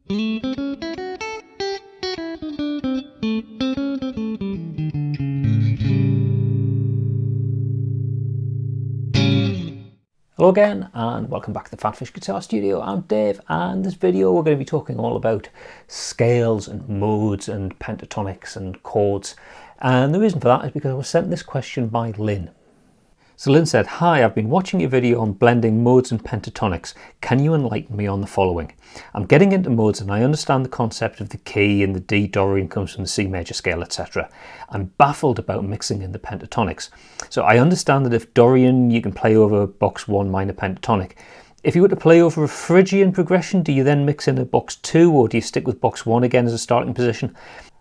Hello again and welcome back to the PhatPhish Guitar Studio. I'm Dave, and in this video we're going to be talking all about scales and modes and pentatonics and chords. And the reason for that is because I was sent this question by Lynn. So Lynn said, "Hi, I've been watching your video on blending modes and pentatonics. Can you enlighten me on the following? I'm getting into modes and I understand the concept of the key and the D Dorian comes from the C major scale, etc. I'm baffled about mixing in the pentatonics. So I understand that if Dorian you can play over box 1 minor pentatonic. If you were to play over a Phrygian progression, do you then mix in a box 2 or do you stick with box 1 again as a starting position?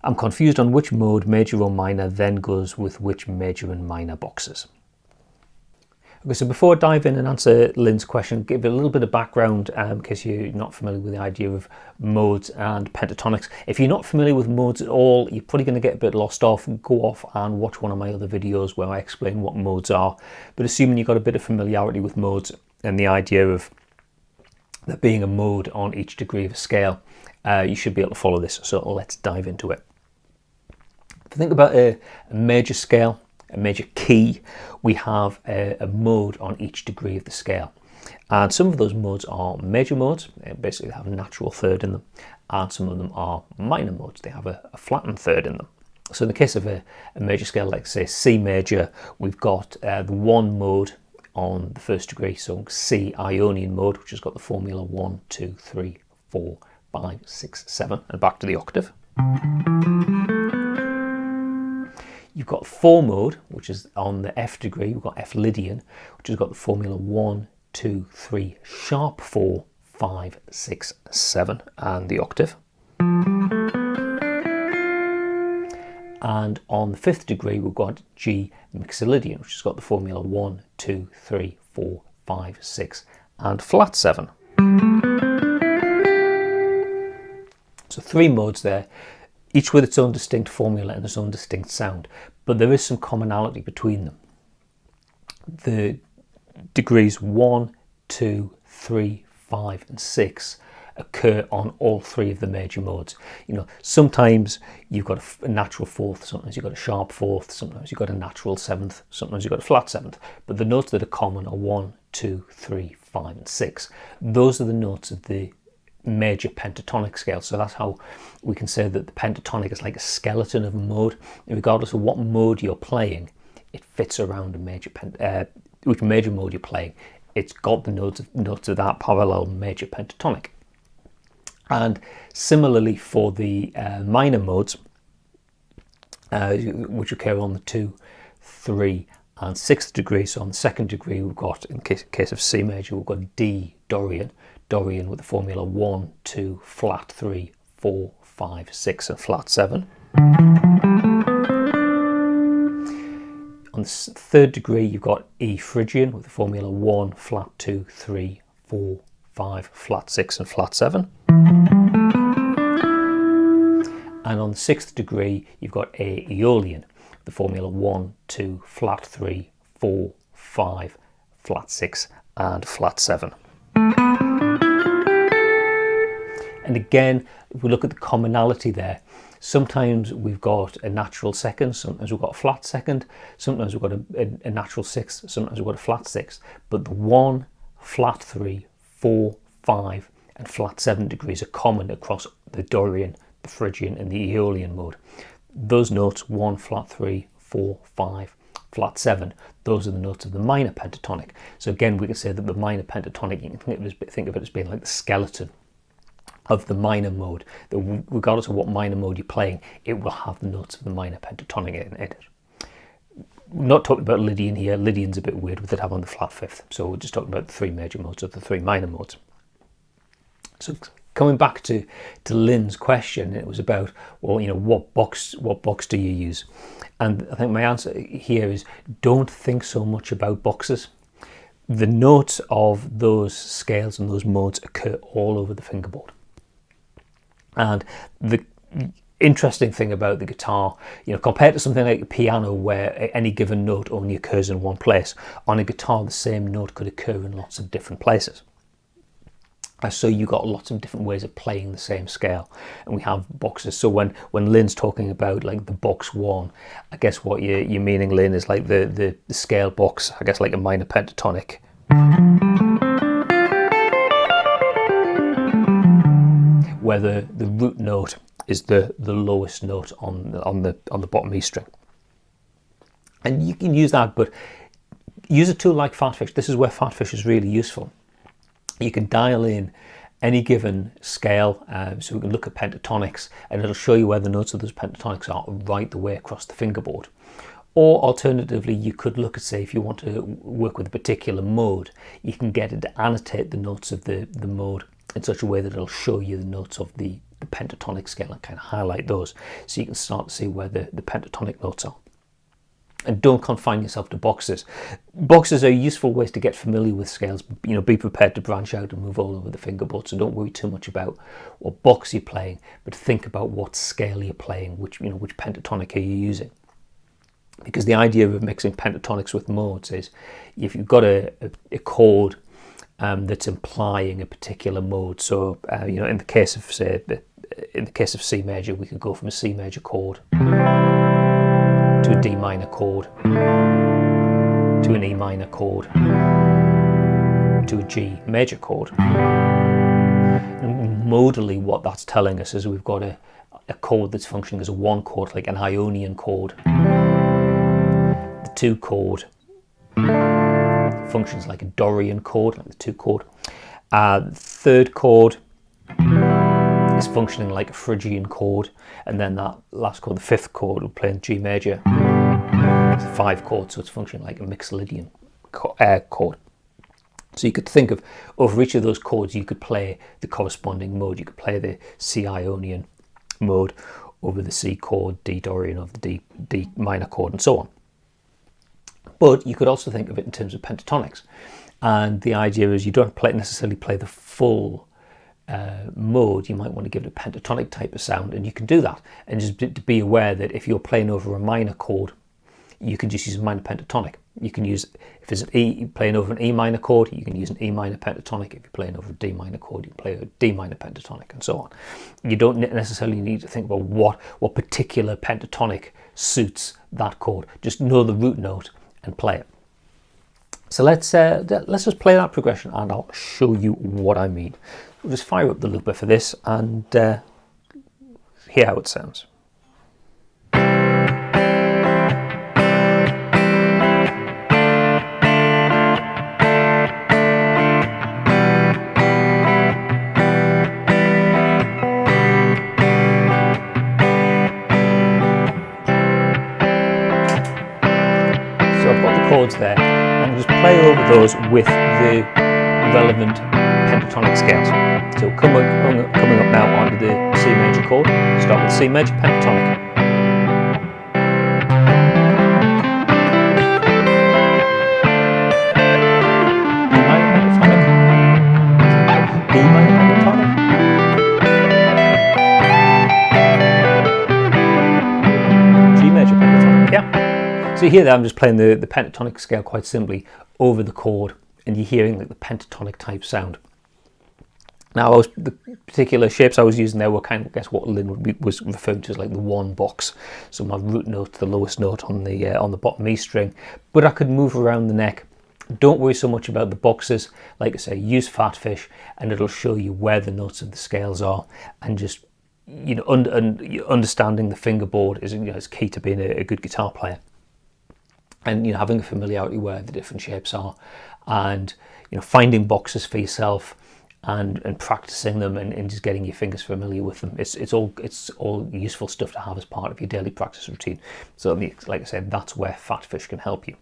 I'm confused on which mode, major or minor, then goes with which major and minor boxes." Okay, so before I dive in and answer Lynn's question, give a little bit of background in case you're not familiar with the idea of modes and pentatonics. If you're not familiar with modes at all, you're probably going to get a bit lost off. Go off and watch one of my other videos where I explain what modes are. But assuming you've got a bit of familiarity with modes and the idea of there being a mode on each degree of a scale, you should be able to follow this. So let's dive into it. If you think about a major scale, a major key, we have a mode on each degree of the scale, and some of those modes are major modes. Basically they have a natural third in them, and some of them are minor modes. They have a flattened third in them. So in the case of a major scale, like say C major, we've got the 1 mode on the first degree, so C Ionian mode, which has got the formula 1, 2, 3, 4, 5, 6, 7, and back to the octave. You've got 4 mode, which is on the F degree. We've got F Lydian, which has got the formula 1, 2, 3, sharp 4, 5, 6, 7, and the octave. And on the 5th degree, we've got G Mixolydian, which has got the formula 1, 2, 3, 4, 5, 6, and flat 7. So 3 modes there, each with its own distinct formula and its own distinct sound, but there is some commonality between them. The degrees 1, 2, 3, 5 and 6 occur on all 3 of the major modes. You know, sometimes you've got a natural 4th, sometimes you've got a sharp 4th, sometimes you've got a natural 7th, sometimes you've got a flat 7th, but the notes that are common are 1, 2, 3, 5 and 6. Those are the notes of the major pentatonic scale. So that's how we can say that the pentatonic is like a skeleton of a mode. And regardless of what mode you're playing, it fits around a major which major mode you're playing. It's got the notes of that parallel major pentatonic. And similarly for the minor modes, which occur on the 2, 3 and 6th degree. So on the 2nd degree we've got, in case of C major, we've got D Dorian, Dorian with the formula 1, 2, flat 3, 4, 5, 6 and flat 7. On the 3rd degree you've got E Phrygian with the formula 1, flat 2, 3, 4, 5, flat 6 and flat 7. And on the 6th degree you've got A Aeolian, the formula 1, 2, flat 3, 4, 5, flat 6 and flat 7. And again, if we look at the commonality there, sometimes we've got a natural 2nd, sometimes we've got a flat 2nd, sometimes we've got a natural 6th, sometimes we've got a flat 6th. But the 1, flat 3, 4, 5 and flat 7 degrees are common across the Dorian, the Phrygian and the Aeolian mode. Those notes, 1, flat 3, 4, 5, flat 7, those are the notes of the minor pentatonic. So again, we can say that the minor pentatonic, you can think of it as being like the skeleton of the minor mode, that regardless of what minor mode you're playing, it will have the notes of the minor pentatonic in it. We're not talking about Lydian here. Lydian's a bit weird with it having the flat 5th, so we're just talking about the 3 major modes of the 3 minor modes. So coming back to Lynn's question, it was about, well, you know, what box do you use? And I think my answer here is, don't think so much about boxes. The notes of those scales and those modes occur all over the fingerboard. And the interesting thing about the guitar, you know, compared to something like a piano where any given note only occurs in one place, on a guitar the same note could occur in lots of different places. So you got lots of different ways of playing the same scale, and we have boxes. So when Lynn's talking about like the box 1, I guess what you're meaning, Lynn, is like the scale box, I guess, like a minor pentatonic, where the root note is the lowest note on the bottom E string. And you can use that, but use a tool like PhatPhish. This is where PhatPhish is really useful. You can dial in any given scale, so we can look at pentatonics, and it'll show you where the notes of those pentatonics are right the way across the fingerboard. Or alternatively, you could look at, say, if you want to work with a particular mode, you can get it to annotate the notes of the mode in such a way that it'll show you the notes of the pentatonic scale and kind of highlight those, so you can start to see where the pentatonic notes are. And don't confine yourself to boxes. Boxes are useful ways to get familiar with scales. You know, be prepared to branch out and move all over the fingerboard. So don't worry too much about what box you're playing, but think about what scale you're playing, which pentatonic are you using. Because the idea of mixing pentatonics with modes is, if you've got a chord that's implying a particular mode. So in the case of C major, we could go from a C major chord to a D minor chord, to an E minor chord, to a G major chord. And modally, what that's telling us is we've got a chord that's functioning as a 1 chord, like an Ionian chord. The 2 chord functions like a Dorian chord, like the 2 chord. The 3rd chord is functioning like a Phrygian chord, and then that last chord, the 5th chord, will play in G major. It's a 5 chord, so it's functioning like a Mixolydian chord. So you could think of, over each of those chords, you could play the corresponding mode. You could play the C Ionian mode over the C chord, D Dorian over the D minor chord, and so on. But you could also think of it in terms of pentatonics, and the idea is you don't necessarily play the full mode. You might want to give it a pentatonic type of sound, and you can do that. And just to be aware that if you're playing over a minor chord, you can just use a minor pentatonic. You can use, if it's an E, playing over an E minor chord, you can use an E minor pentatonic. If you're playing over a D minor chord, you can play a D minor pentatonic, and so on. You don't necessarily need to think about what particular pentatonic suits that chord. Just know the root note and play it. So let's just play that progression, and I'll show you what I mean. We'll just fire up the looper for this and hear how it sounds. So I've got the chords there, and I'll just play over those with the relevant pentatonic scales. So coming up now onto the C major chord, start with C major pentatonic. E minor pentatonic. B minor pentatonic. G major pentatonic, yeah. So you hear that I'm just playing the pentatonic scale quite simply over the chord, and you're hearing like the pentatonic type sound. Now, the particular shapes I was using there were kind of, I guess, what Lynn was referring to as like the 1 box. So my root note, the lowest note on the bottom E string, but I could move around the neck. Don't worry so much about the boxes. Like I say, use PhatPhish, and it'll show you where the notes of the scales are, and just understanding the fingerboard is key to being a good guitar player. And having a familiarity where the different shapes are, and finding boxes for yourself, and practicing them, and just getting your fingers familiar with them. It's all useful stuff to have as part of your daily practice routine. So like I said, that's where PhatPhish can help you.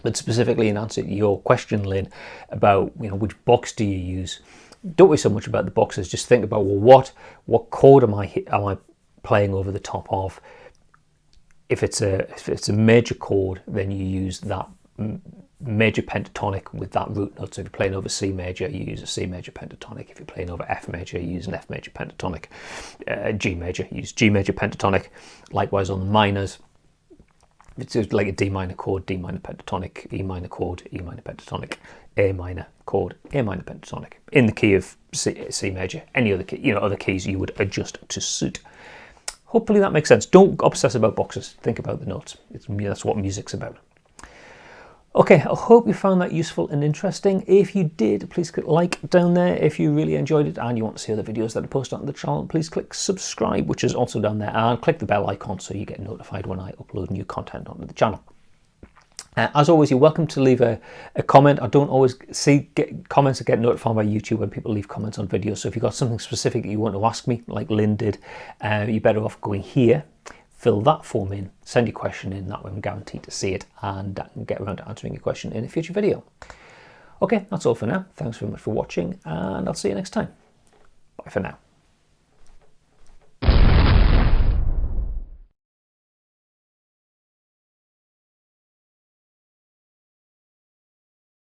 But specifically in answer to your question, Lynn, about which box do you use, don't worry so much about the boxes. Just think about, well, what chord am I playing over the top of? If it's a major chord, then you use that major pentatonic with that root note. So if you're playing over C major, you use a C major pentatonic. If you're playing over F major, you use an F major pentatonic. G major, you use G major pentatonic. Likewise on the minors, It's like a D minor chord, D minor pentatonic, E minor chord, E minor pentatonic, A minor chord, A minor pentatonic, in the key of C major. Any other key, other keys you would adjust to suit. Hopefully that makes sense. Don't obsess about boxes. Think about the notes. That's what music's about. Okay, I hope you found that useful and interesting. If you did, please click like down there. If you really enjoyed it and you want to see other videos that I post on the channel, please click subscribe, which is also down there, and click the bell icon so you get notified when I upload new content onto the channel. As always, you're welcome to leave a comment. I don't always get comments that get notified by YouTube when people leave comments on videos. So if you've got something specific that you want to ask me, like Lynn did, you're better off going here. Fill that form in, send your question in, that way I'm guaranteed to see it and I can get around to answering your question in a future video. Okay, that's all for now. Thanks very much for watching and I'll see you next time. Bye for now.